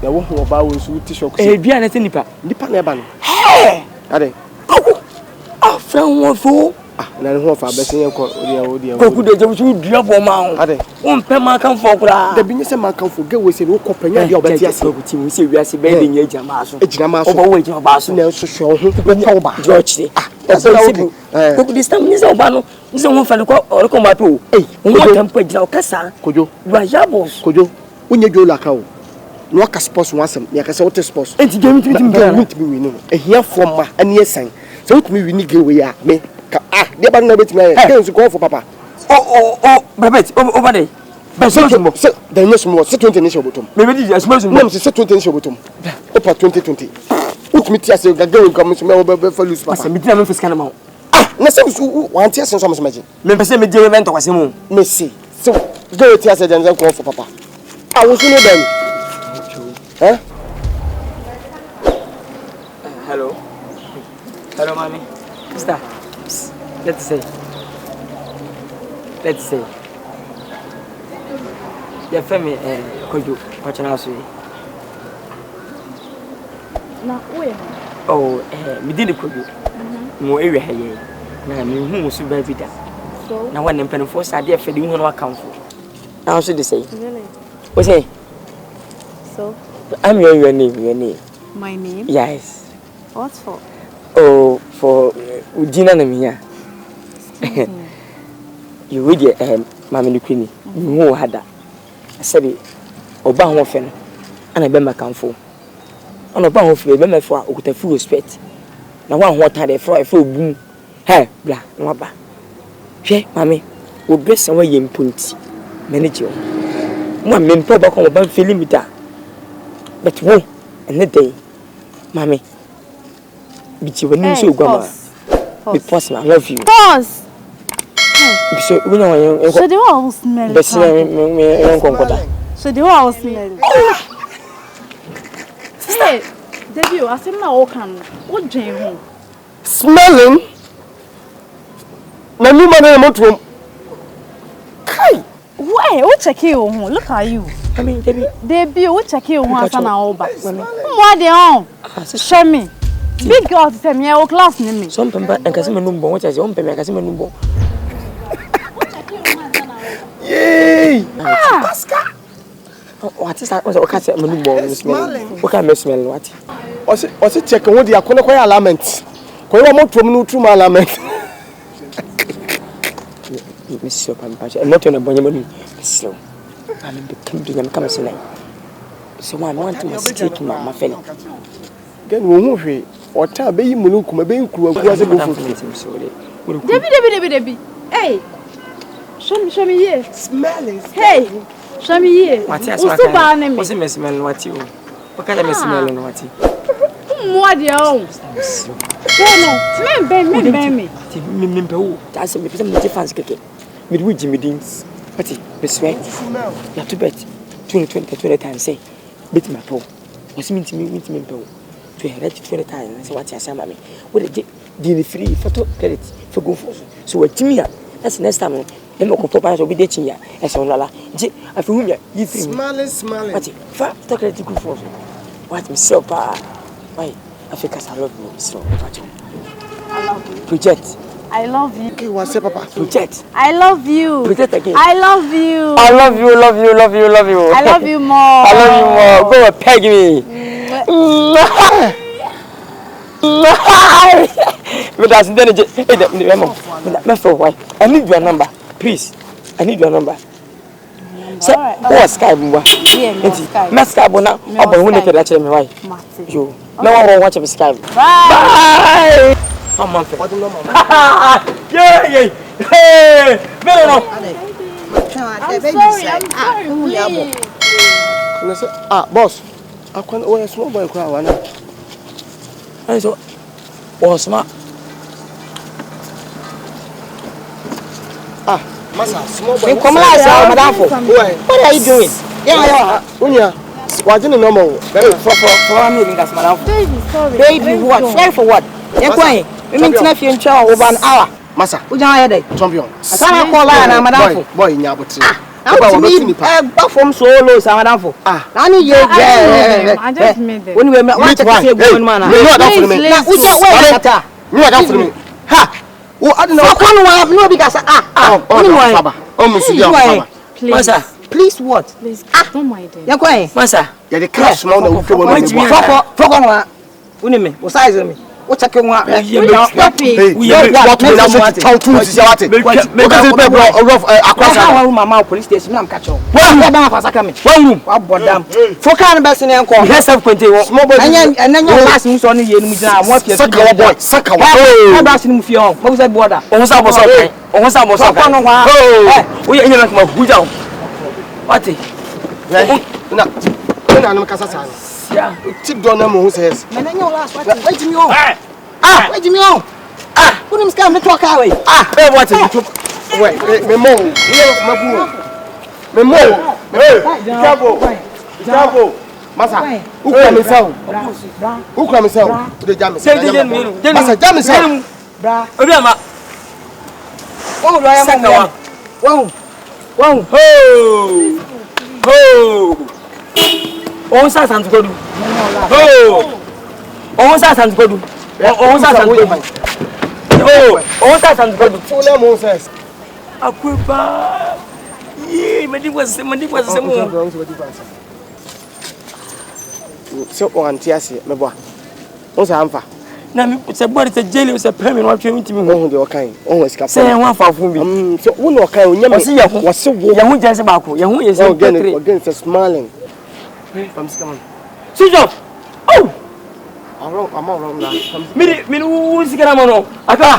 na wo ho oba wo nso ti shock bia na te nipa na eba no ade friend wo fo na ho fa be sen ko odi koku de je so dua bo ma ho ade won pe ma kan fo kura da bi nye se ma kan fo ge we se wo ko panya dia obeti ase ko ti mo se wi ase be de nya jama so ejina ma so obo we jama ba so na so ho ko pa oba george koku de stam ni se oba no ni se won fa ko ma pe o won kan pa jina o kasa kojo wa jabos kojo wonye jola ka o no ka sports wasem ya ka se what sports enti game ti wi no ehia fo ma ane esan se wotumi wi ni ge we ya me de ba na betimi aye ke nsu ko for papa babet over there ba so se the next mo se 20 nation botom me be di asmo no se 20 nation botom opa 2020 wotumi ti ase gaga we come so me wo be fa lose papa asa me ti na me fiska na ma na se su wan ti ase so me maji me pese me je event kwase mu me see so go ti ase janza ko for papa wo su no dem hello mommy sister let's say your family kojo wachana so na we me did kojo mo area haye na me hu so ba bi da so na one pen for sa dey fedi hu no akamfo na so dey say really we say so I'm your name my name yes what for for Ujina na miya you read your mama Nukini mu hada sabi oba ho fe no ana be makamfo ana oba ho fe be mefo a okuta full respect na wa ho tade fro obum bla na ba hwe mame obi se wa yempunti manage mo mempo ba ko ba feel limita but wo ene day mame bichi wani so gwama because I love you pause so we know so they all smell but me konkoda so they all smell hey Debbie I say na o kan what dwen ho smelling na mi man na motom kai why what check you ho look at you I mean Debbie what check you ho asa na o ba mo de on show me big girl to say me o class ni me some pemba enkase menumbo what say on pemba enkase menumbo yay Oscar what is that o ka say menumbo smell o ka me smell what o se check won dia ko na alignment ko yo motom no tru alignment me so pemba e not on bonye manu so I'm in the kingdom I'm coming tonight so I want to mistake my family gen wo hu hwe ota be yi munu kuma be nkuru akua se go for Debbie hey show me here smelling hey show me here what is me smell what you what kind of smell no what mo de on no me me o that's me pese me defense keke me do Jimmy Deans what be sweat ya to bet 20 times say bet my po was me po to head 20 times say what you say mama we dey free photo credit for go for so what me that's next time dem ko to pa so bi dey chin ya e so lala je afi hu ya yi free smiling what fa to credit go for what me so pa why Africa I love you so I love you project I love you. Okay, what's up, Papa? Project. I love you. Project again. I love you. I love you. I love you more. I love you more. Go and peg me. But that's the why? I need your number, please. I need your number. So, what's Skype? Yeah, Skype now. I'm going to get me why. You. No one will watch me Skype. Bye. Come on, yeah. Hey, no. I'm sorry. Boss. I can't. Oh, small boy, cry one. I saw. Oh, smart. Massa, small boy. Come on, madam. What are you doing? Yeah. Unya. Why didn't know more? For me, that's madam. Baby, sorry. Baby, what? Sorry for what? You're going. We mean to you in over an hour. Massa. Who are you? Champion. I can't call her, madam. Boy, Nyabuti. back from solo samadafo na ni ye I just made it. When we want to say good man na ha o ade na kwa no no bi ka sa Please. Please what? Please, don't mind it. Ya kwa masa ya the cash now na wo fe wona foko no uni me o size me o check nwa Stop it. we what we na so town to see what because the people of across our mama police station am catch wa ba fa saka me wa bodam foka na bese ne enko he self contain wo anya pass mu so ne ye nu gina mo afia saka wa boy saka wa oh pass mu fie on mo say border on sa boso kan on sa boso kan no wa o ye nyina kuma buja o what na na na kasa sa ya tip do na mo hu says me na nya last wait me on wait me on unim scam me talk away what wait me mo me mo Jabo masa ukwa me saw de jam masa jam saw bra obi ama oh do I am wow ho on sa santu kodu ho on sa santu kodu on sa santu kodu ho on sa santu kodu funa mo says akwepa ye madi kwase mo so on tiase me boa on sa amfa na mi se body se jeli se pemi no atwe mitimi ho de okan on escape se ho afafo bi so wo no okan o nyame wose wo ye ho jese ba ko ye ho ye se again se smiling I'm coming switch off oh I'm wrong now mi wo sikana mo no aka